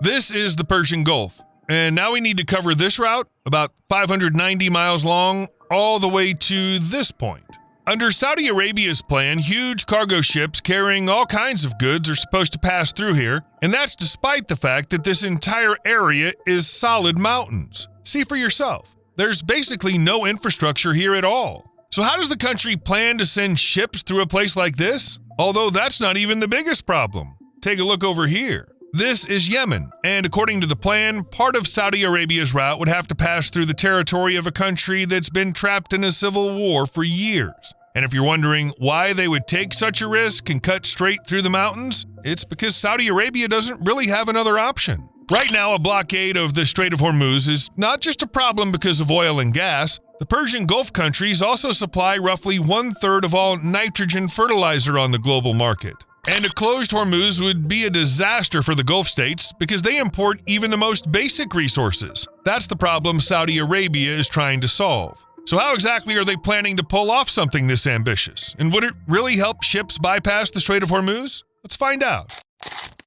This is the Persian Gulf, and now we need to cover this route, about 590 miles long, all the way to this point. Under Saudi Arabia's plan, huge cargo ships carrying all kinds of goods are supposed to pass through here, and that's despite the fact that this entire area is solid mountains. See for yourself. There's basically no infrastructure here at all. So how does the country plan to send ships through a place like this? Although that's not even the biggest problem. Take a look over here. This is Yemen, and according to the plan, part of Saudi Arabia's route would have to pass through the territory of a country that's been trapped in a civil war for years. And if you're wondering why they would take such a risk and cut straight through the mountains, it's because Saudi Arabia doesn't really have another option. Right now, a blockade of the Strait of Hormuz is not just a problem because of oil and gas. The Persian Gulf countries also supply roughly 1/3 of all nitrogen fertilizer on the global market. And a closed Hormuz would be a disaster for the Gulf states because they import even the most basic resources. That's the problem Saudi Arabia is trying to solve. So how exactly are they planning to pull off something this ambitious? And would it really help ships bypass the Strait of Hormuz? Let's find out.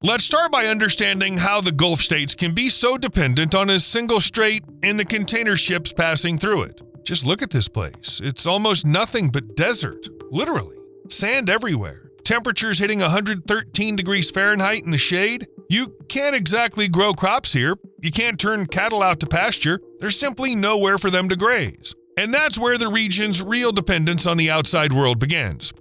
Let's start by understanding how the Gulf states can be so dependent on a single strait and the container ships passing through it. Just look at this place. It's almost nothing but desert, literally. Sand everywhere. Temperatures hitting 113 degrees Fahrenheit in the shade. You can't exactly grow crops here. You can't turn cattle out to pasture. There's simply nowhere for them to graze. And that's where the region's real dependence on the outside world begins.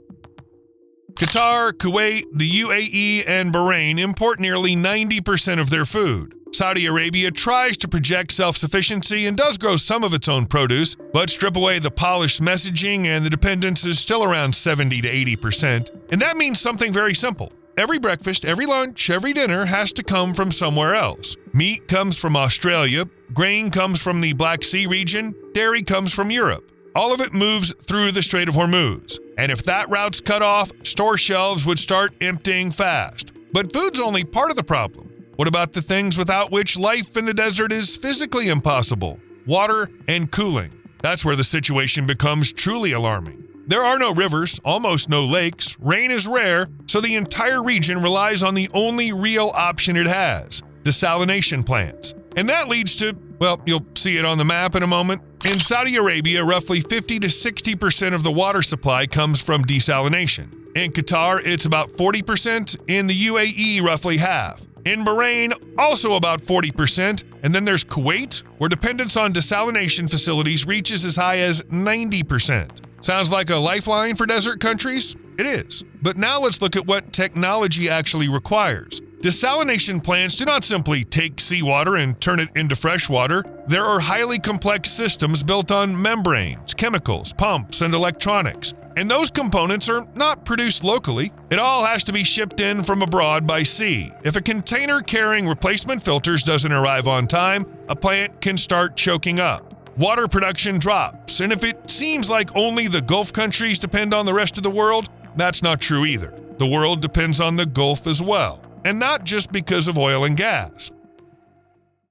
Qatar, Kuwait, the UAE, and Bahrain import nearly 90% of their food. Saudi Arabia tries to project self-sufficiency and does grow some of its own produce, but strip away the polished messaging and the dependence is still around 70 to 80%. And that means something very simple. Every breakfast, every lunch, every dinner has to come from somewhere else. Meat comes from Australia, grain comes from the Black Sea region, dairy comes from Europe. All of it moves through the Strait of Hormuz. And if that route's cut off, store shelves would start emptying fast. But food's only part of the problem. What about the things without which life in the desert is physically impossible? Water and cooling. That's where the situation becomes truly alarming. There are no rivers, almost no lakes, rain is rare, so the entire region relies on the only real option it has, desalination plants. And that leads to, well, you'll see it on the map in a moment. In Saudi Arabia, roughly 50 to 60% of the water supply comes from desalination. In Qatar, it's about 40%, in the UAE, roughly half. In Bahrain, also about 40%, and then there's Kuwait, where dependence on desalination facilities reaches as high as 90%. Sounds like a lifeline for desert countries? It is. But now let's look at what technology actually requires. Desalination plants do not simply take seawater and turn it into fresh water. There are highly complex systems built on membranes, chemicals, pumps, and electronics. And those components are not produced locally. It all has to be shipped in from abroad by sea. If a container carrying replacement filters doesn't arrive on time, a plant can start choking up. Water production drops, and if it seems like only the Gulf countries depend on the rest of the world, that's not true either. The world depends on the Gulf as well, and not just because of oil and gas.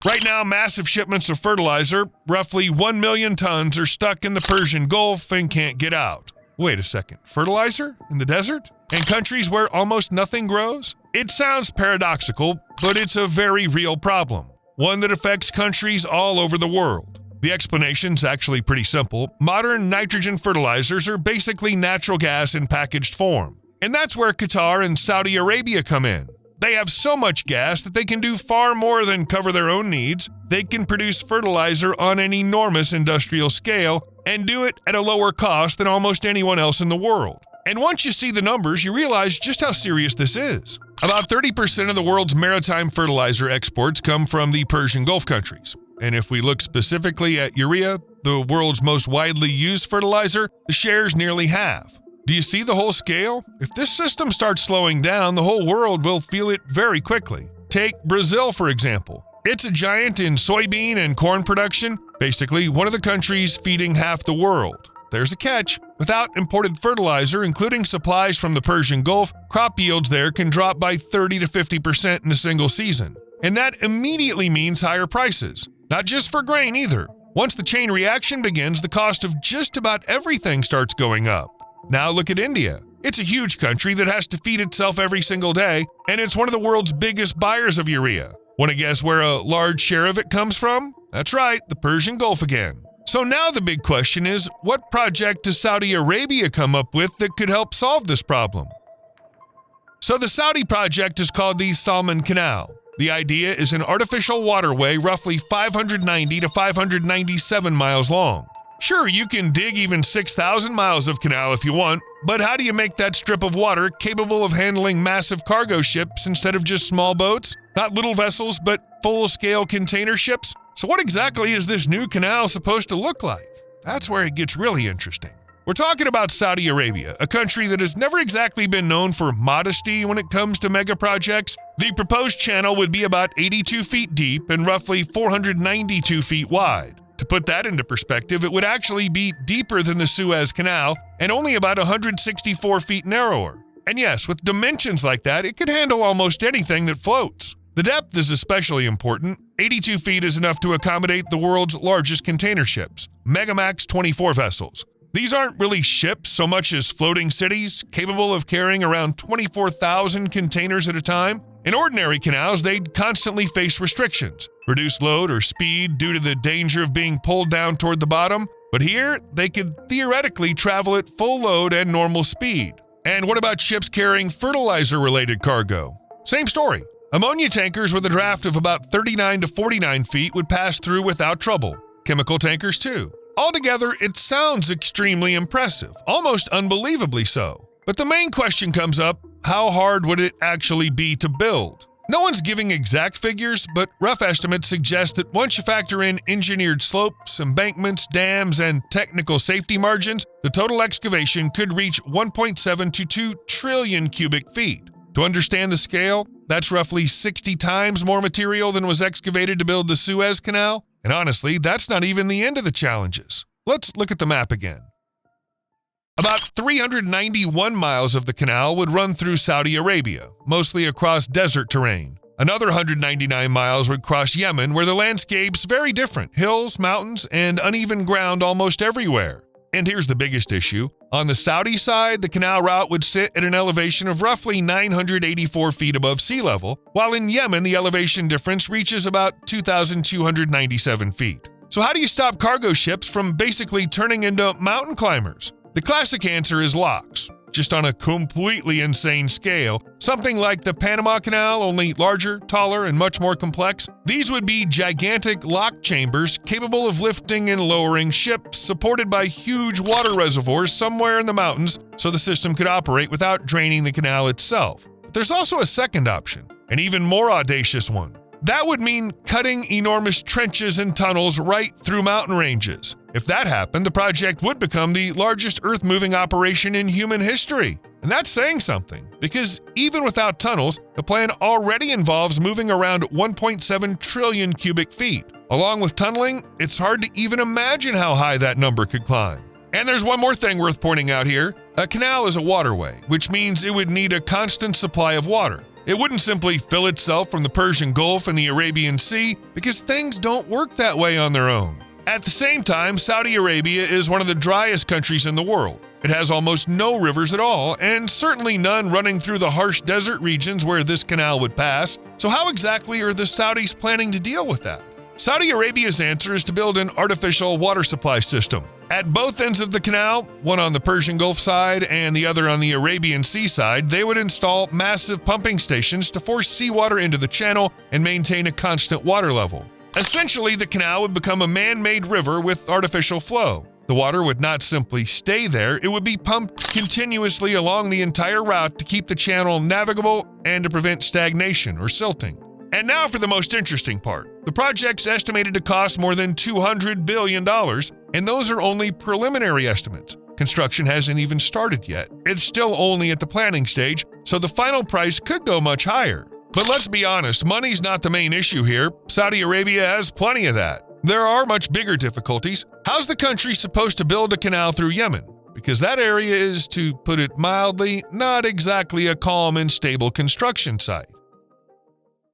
Right now, massive shipments of fertilizer, roughly 1 million tons, are stuck in the Persian Gulf and can't get out. Wait a second, fertilizer in the desert? In countries where almost nothing grows? It sounds paradoxical, but it's a very real problem, one that affects countries all over the world. The explanation's actually pretty simple. Modern nitrogen fertilizers are basically natural gas in packaged form. And that's where Qatar and Saudi Arabia come in. They have so much gas that they can do far more than cover their own needs. They can produce fertilizer on an enormous industrial scale and do it at a lower cost than almost anyone else in the world. And once you see the numbers, you realize just how serious this is. About 30% of the world's maritime fertilizer exports come from the Persian Gulf countries. And if we look specifically at urea, the world's most widely used fertilizer, the share's nearly half. Do you see the whole scale? If this system starts slowing down, the whole world will feel it very quickly. Take Brazil, for example. It's a giant in soybean and corn production, basically one of the countries feeding half the world. There's a catch. Without imported fertilizer, including supplies from the Persian Gulf, crop yields there can drop by 30 to 50% in a single season. And that immediately means higher prices. Not just for grain either. Once the chain reaction begins, the cost of just about everything starts going up. Now look at India. It's a huge country that has to feed itself every single day, and it's one of the world's biggest buyers of urea. Want to guess where a large share of it comes from? That's right, the Persian Gulf again. So now the big question is, what project does Saudi Arabia come up with that could help solve this problem? So the Saudi project is called the Salman Canal. The idea is an artificial waterway roughly 590 to 597 miles long. Sure, you can dig even 6,000 miles of canal if you want, but how do you make that strip of water capable of handling massive cargo ships instead of just small boats? Not little vessels, but full-scale container ships? So what exactly is this new canal supposed to look like? That's where it gets really interesting. We're talking about Saudi Arabia, a country that has never exactly been known for modesty when it comes to mega projects. The proposed channel would be about 82 feet deep and roughly 492 feet wide. To put that into perspective, it would actually be deeper than the Suez Canal and only about 164 feet narrower. And yes, with dimensions like that, it could handle almost anything that floats. The depth is especially important. 82 feet is enough to accommodate the world's largest container ships, Megamax 24 vessels. These aren't really ships so much as floating cities, capable of carrying around 24,000 containers at a time. In ordinary canals, they'd constantly face restrictions, reduced load or speed due to the danger of being pulled down toward the bottom. But here, they could theoretically travel at full load and normal speed. And what about ships carrying fertilizer-related cargo? Same story. Ammonia tankers with a draft of about 39 to 49 feet would pass through without trouble. Chemical tankers too. Altogether, it sounds extremely impressive, almost unbelievably so. But the main question comes up, how hard would it actually be to build? No one's giving exact figures, but rough estimates suggest that once you factor in engineered slopes, embankments, dams, and technical safety margins, the total excavation could reach 1.7 to 2 trillion cubic feet. To understand the scale, that's roughly 60 times more material than was excavated to build the Suez Canal. And honestly, that's not even the end of the challenges. Let's look at the map again. About 391 miles of the canal would run through Saudi Arabia, mostly across desert terrain. Another 199 miles would cross Yemen, where the landscape's very different: hills, mountains, and uneven ground almost everywhere. And here's the biggest issue. On the Saudi side, the canal route would sit at an elevation of roughly 984 feet above sea level, while in Yemen, the elevation difference reaches about 2,297 feet. So how do you stop cargo ships from basically turning into mountain climbers? The classic answer is locks, just on a completely insane scale. Something like the Panama Canal, only larger, taller, and much more complex. These would be gigantic lock chambers capable of lifting and lowering ships, supported by huge water reservoirs somewhere in the mountains, so the system could operate without draining the canal itself. But there's also a second option, an even more audacious one. That would mean cutting enormous trenches and tunnels right through mountain ranges. If that happened, the project would become the largest earth-moving operation in human history. And that's saying something, because even without tunnels, the plan already involves moving around 1.7 trillion cubic feet. Along with tunneling, it's hard to even imagine how high that number could climb. And there's one more thing worth pointing out here. A canal is a waterway, which means it would need a constant supply of water. It wouldn't simply fill itself from the Persian Gulf and the Arabian Sea, because things don't work that way on their own. At the same time, Saudi Arabia is one of the driest countries in the world. It has almost no rivers at all, and certainly none running through the harsh desert regions where this canal would pass. So how exactly are the Saudis planning to deal with that? Saudi Arabia's answer is to build an artificial water supply system. At both ends of the canal, one on the Persian Gulf side and the other on the Arabian Sea side, they would install massive pumping stations to force seawater into the channel and maintain a constant water level. Essentially, the canal would become a man-made river with artificial flow. The water would not simply stay there, it would be pumped continuously along the entire route to keep the channel navigable and to prevent stagnation or silting. And now for the most interesting part. The project's estimated to cost more than $200 billion, and those are only preliminary estimates. Construction hasn't even started yet. It's still only at the planning stage, so the final price could go much higher. But let's be honest, money's not the main issue here. Saudi Arabia has plenty of that. There are much bigger difficulties. How's the country supposed to build a canal through Yemen? Because that area is, to put it mildly, not exactly a calm and stable construction site.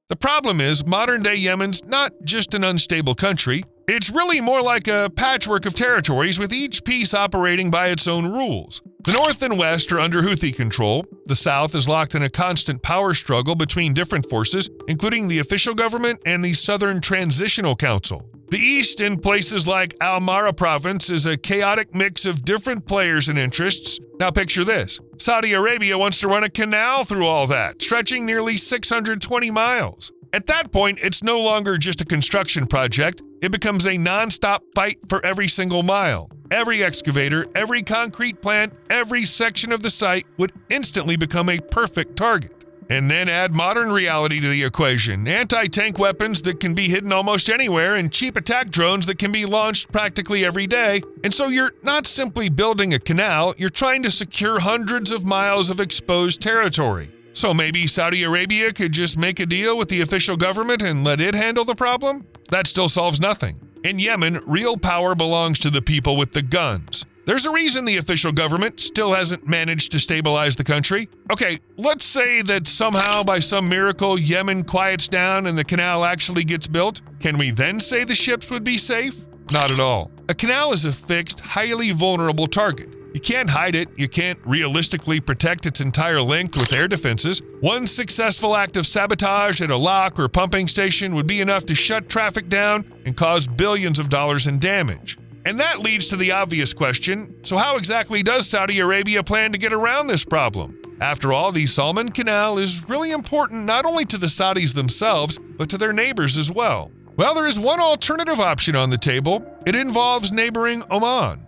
The problem is, modern-day Yemen's not just an unstable country. It's really more like a patchwork of territories with each piece operating by its own rules. The north and west are under Houthi control. The south is locked in a constant power struggle between different forces, including the official government and the Southern Transitional Council. The east, in places like Al-Mara province, is a chaotic mix of different players and interests. Now picture this. Saudi Arabia wants to run a canal through all that, stretching nearly 620 miles. At that point, it's no longer just a construction project. It becomes a non-stop fight for every single mile. Every excavator, every concrete plant, every section of the site would instantly become a perfect target. And then add modern reality to the equation. Anti-tank weapons that can be hidden almost anywhere and cheap attack drones that can be launched practically every day. And so you're not simply building a canal, you're trying to secure hundreds of miles of exposed territory. So maybe Saudi Arabia could just make a deal with the official government and let it handle the problem? That still solves nothing. In Yemen, real power belongs to the people with the guns. There's a reason the official government still hasn't managed to stabilize the country. Okay, let's say that somehow by some miracle Yemen quiets down and the canal actually gets built. Can we then say the ships would be safe? Not at all. A canal is a fixed, highly vulnerable target. You can't hide it, you can't realistically protect its entire length with air defenses. One successful act of sabotage at a lock or pumping station would be enough to shut traffic down and cause billions of dollars in damage. And that leads to the obvious question, so how exactly does Saudi Arabia plan to get around this problem? After all, the Salman Canal is really important not only to the Saudis themselves, but to their neighbors as well. Well, there is one alternative option on the table. It involves neighboring Oman.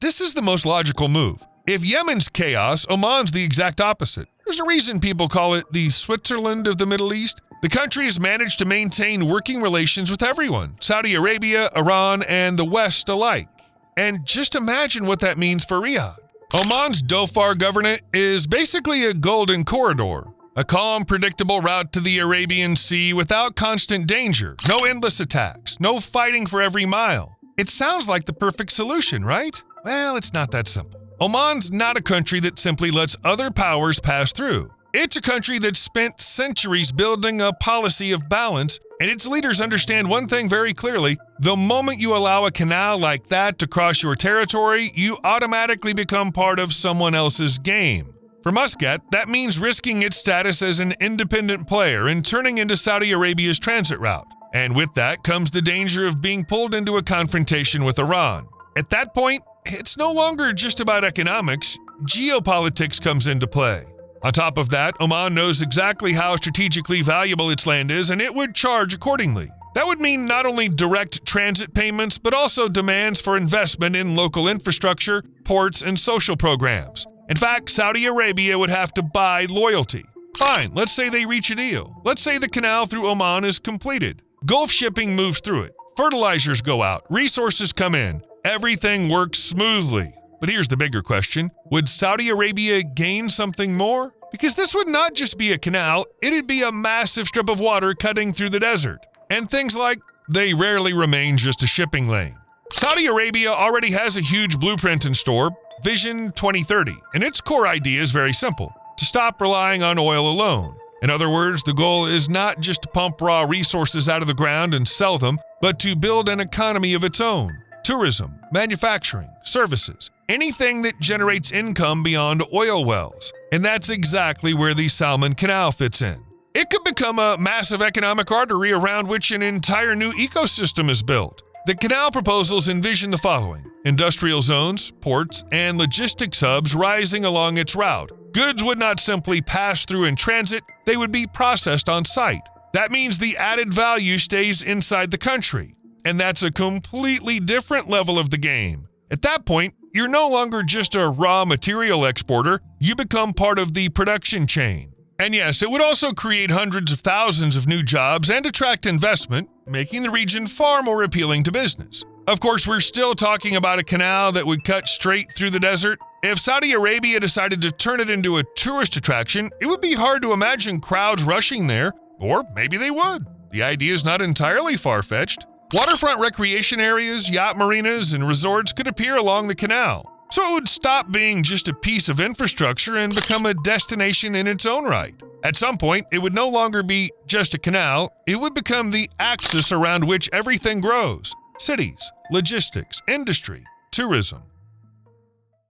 This is the most logical move. If Yemen's chaos, Oman's the exact opposite. There's a reason people call it the Switzerland of the Middle East. The country has managed to maintain working relations with everyone, Saudi Arabia, Iran, and the West alike. And just imagine what that means for Riyadh. Oman's Dhofar Governorate is basically a golden corridor, a calm, predictable route to the Arabian Sea without constant danger, no endless attacks, no fighting for every mile. It sounds like the perfect solution, right? Well, it's not that simple. Oman's not a country that simply lets other powers pass through. It's a country that's spent centuries building a policy of balance, and its leaders understand one thing very clearly. The moment you allow a canal like that to cross your territory, you automatically become part of someone else's game. For Muscat, that means risking its status as an independent player and turning into Saudi Arabia's transit route. And with that comes the danger of being pulled into a confrontation with Iran. At that point, it's no longer just about economics. Geopolitics comes into play. On top of that, Oman knows exactly how strategically valuable its land is, and it would charge accordingly. That would mean not only direct transit payments, but also demands for investment in local infrastructure, ports, and social programs. In fact, Saudi Arabia would have to buy loyalty. Fine, let's say they reach a deal. Let's say the canal through Oman is completed. Gulf shipping moves through it. Fertilizers go out. Resources come in. Everything works smoothly. But here's the bigger question. Would Saudi Arabia gain something more? Because this would not just be a canal, it'd be a massive strip of water cutting through the desert. And things like, they rarely remain just a shipping lane. Saudi Arabia already has a huge blueprint in store, Vision 2030, and its core idea is very simple: to stop relying on oil alone. In other words, the goal is not just to pump raw resources out of the ground and sell them, but to build an economy of its own. Tourism, manufacturing, services, anything that generates income beyond oil wells. And that's exactly where the Salman Canal fits in. It could become a massive economic artery around which an entire new ecosystem is built. The canal proposals envision the following: industrial zones, ports, and logistics hubs rising along its route. Goods would not simply pass through in transit, they would be processed on site. That means the added value stays inside the country. And that's a completely different level of the game. At that point, you're no longer just a raw material exporter, you become part of the production chain. And yes, it would also create hundreds of thousands of new jobs and attract investment, making the region far more appealing to business. Of course, we're still talking about a canal that would cut straight through the desert. If Saudi Arabia decided to turn it into a tourist attraction, it would be hard to imagine crowds rushing there, or maybe they would. The idea is not entirely far-fetched. Waterfront recreation areas, yacht marinas, and resorts could appear along the canal. So it would stop being just a piece of infrastructure and become a destination in its own right. At some point, it would no longer be just a canal, it would become the axis around which everything grows. Cities, logistics, industry, tourism.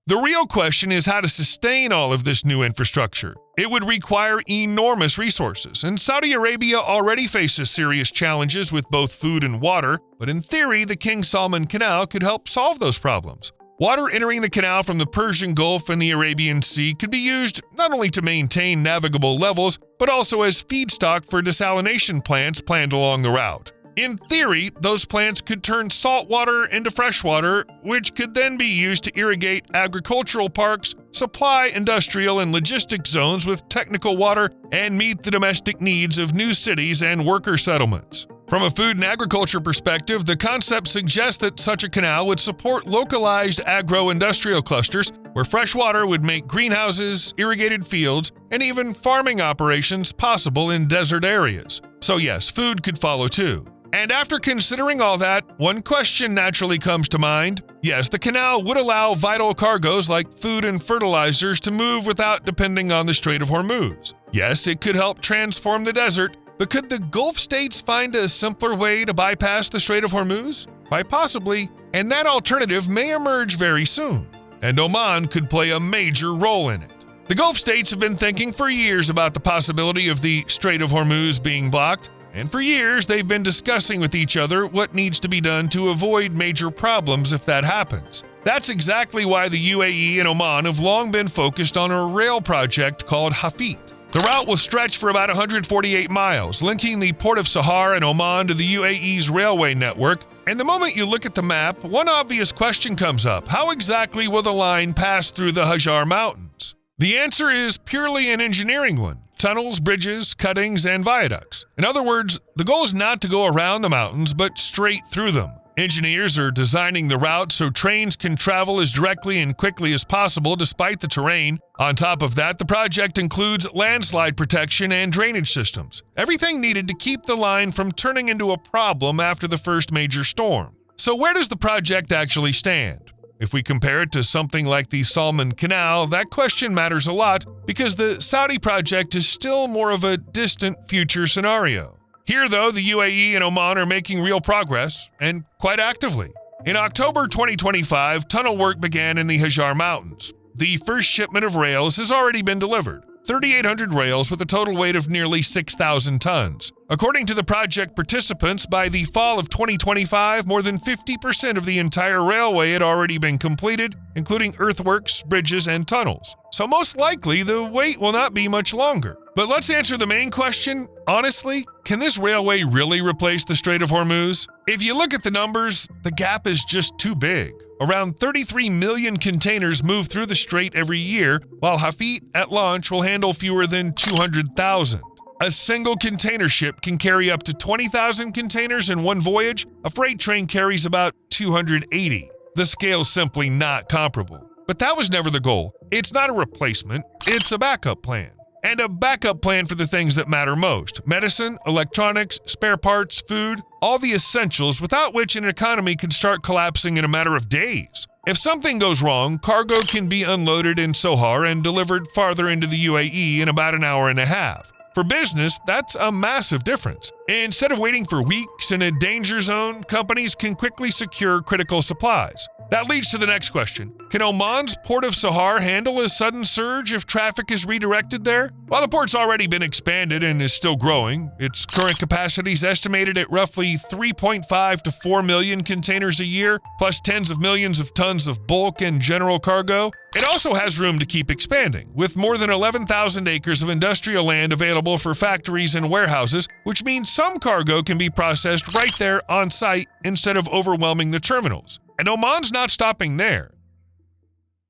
The real question is how to sustain all of this new infrastructure. It would require enormous resources, and Saudi Arabia already faces serious challenges with both food and water, but in theory, the King Salman Canal could help solve those problems. Water entering the canal from the Persian Gulf and the Arabian Sea could be used not only to maintain navigable levels, but also as feedstock for desalination plants planned along the route. In theory, those plants could turn salt water into fresh water, which could then be used to irrigate agricultural parks, supply industrial and logistics zones with technical water, and meet the domestic needs of new cities and worker settlements. From a food and agriculture perspective, the concept suggests that such a canal would support localized agro-industrial clusters where fresh water would make greenhouses, irrigated fields, and even farming operations possible in desert areas. So yes, food could follow too. And after considering all that, one question naturally comes to mind. Yes, the canal would allow vital cargoes like food and fertilizers to move without depending on the Strait of Hormuz. Yes, it could help transform the desert, but could the Gulf states find a simpler way to bypass the Strait of Hormuz? Quite possibly, and that alternative may emerge very soon, and Oman could play a major role in it. The Gulf states have been thinking for years about the possibility of the Strait of Hormuz being blocked, and for years they've been discussing with each other what needs to be done to avoid major problems if that happens. That's exactly why the UAE and Oman have long been focused on a rail project called Hafit. The route will stretch for about 148 miles, linking the port of Sahar and Oman to the UAE's railway network. And the moment you look at the map, one obvious question comes up. How exactly will the line pass through the Hajar Mountains? The answer is purely an engineering one. Tunnels, bridges, cuttings, and viaducts. In other words, the goal is not to go around the mountains, but straight through them. Engineers are designing the route so trains can travel as directly and quickly as possible despite the terrain. On top of that, the project includes landslide protection and drainage systems. Everything needed to keep the line from turning into a problem after the first major storm. So where does the project actually stand? If we compare it to something like the Salman Canal, that question matters a lot because the Saudi project is still more of a distant future scenario. Here, though, the UAE and Oman are making real progress, and quite actively. In October 2025, tunnel work began in the Hajar Mountains. The first shipment of rails has already been delivered, 3,800 rails with a total weight of nearly 6,000 tons. According to the project participants, by the fall of 2025, more than 50% of the entire railway had already been completed, including earthworks, bridges, and tunnels. So most likely, the wait will not be much longer. But let's answer the main question. Honestly, can this railway really replace the Strait of Hormuz? If you look at the numbers, the gap is just too big. Around 33 million containers move through the strait every year, while Hafit at launch will handle fewer than 200,000. A single container ship can carry up to 20,000 containers in one voyage. A freight train carries about 280. The scale's simply not comparable. But that was never the goal. It's not a replacement, it's a backup plan. And a backup plan for the things that matter most: medicine, electronics, spare parts, food, all the essentials without which an economy can start collapsing in a matter of days. If something goes wrong, cargo can be unloaded in Sohar and delivered farther into the UAE in about an hour and a half. For business, that's a massive difference. Instead of waiting for weeks in a danger zone, companies can quickly secure critical supplies. That leads to the next question. Can Oman's port of Sahar handle a sudden surge if traffic is redirected there? While the port's already been expanded and is still growing, its current capacity is estimated at roughly 3.5 to 4 million containers a year, plus tens of millions of tons of bulk and general cargo. It also has room to keep expanding, with more than 11,000 acres of industrial land available for factories and warehouses, which means some cargo can be processed right there on site instead of overwhelming the terminals. And Oman's not stopping there.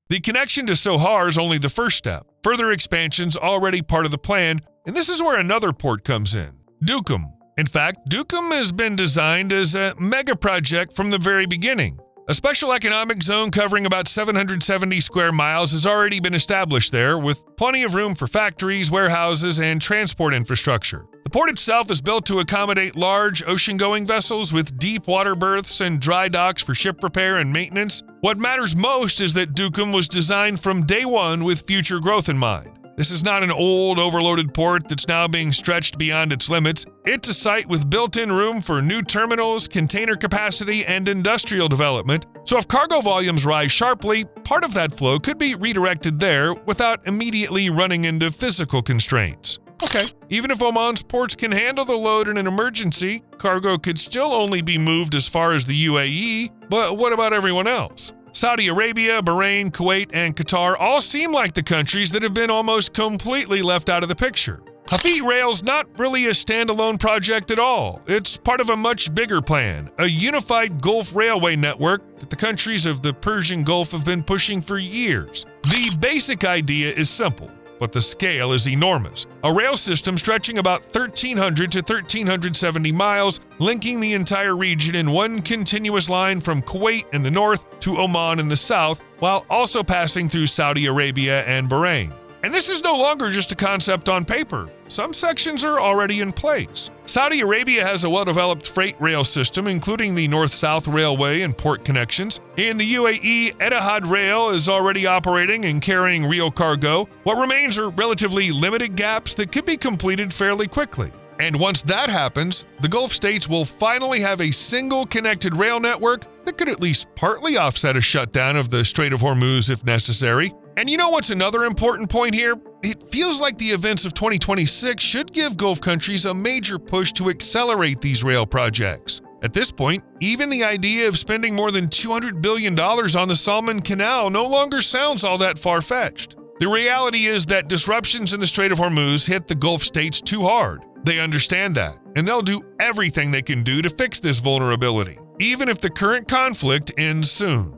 The connection to Sohar is only the first step. Further expansion's already part of the plan, and this is where another port comes in: Duqm. In fact, Duqm has been designed as a mega project from the very beginning. A special economic zone covering about 770 square miles has already been established there, with plenty of room for factories, warehouses, and transport infrastructure. The port itself is built to accommodate large ocean-going vessels with deep water berths and dry docks for ship repair and maintenance. What matters most is that Duqm was designed from day one with future growth in mind. This is not an old, overloaded port that's now being stretched beyond its limits. It's a site with built-in room for new terminals, container capacity, and industrial development. So if cargo volumes rise sharply, part of that flow could be redirected there without immediately running into physical constraints. Okay, even if Oman's ports can handle the load in an emergency, cargo could still only be moved as far as the UAE, but what about everyone else? Saudi Arabia, Bahrain, Kuwait, and Qatar all seem like the countries that have been almost completely left out of the picture. Hafit Rail's not really a standalone project at all. It's part of a much bigger plan, a unified Gulf railway network that the countries of the Persian Gulf have been pushing for years. The basic idea is simple, but the scale is enormous. A rail system stretching about 1,300 to 1,370 miles, linking the entire region in one continuous line from Kuwait in the north to Oman in the south, while also passing through Saudi Arabia and Bahrain. And this is no longer just a concept on paper. Some sections are already in place. Saudi Arabia has a well-developed freight rail system, including the North-South Railway and port connections. In the UAE, Etihad Rail is already operating and carrying real cargo. What remains are relatively limited gaps that could be completed fairly quickly. And once that happens, the Gulf states will finally have a single connected rail network that could at least partly offset a shutdown of the Strait of Hormuz if necessary. And you know what's another important point here? It feels like the events of 2026 should give Gulf countries a major push to accelerate these rail projects. At this point, even the idea of spending more than $200 billion on the Salman Canal no longer sounds all that far-fetched. The reality is that disruptions in the Strait of Hormuz hit the Gulf states too hard. They understand that, and they'll do everything they can do to fix this vulnerability, even if the current conflict ends soon.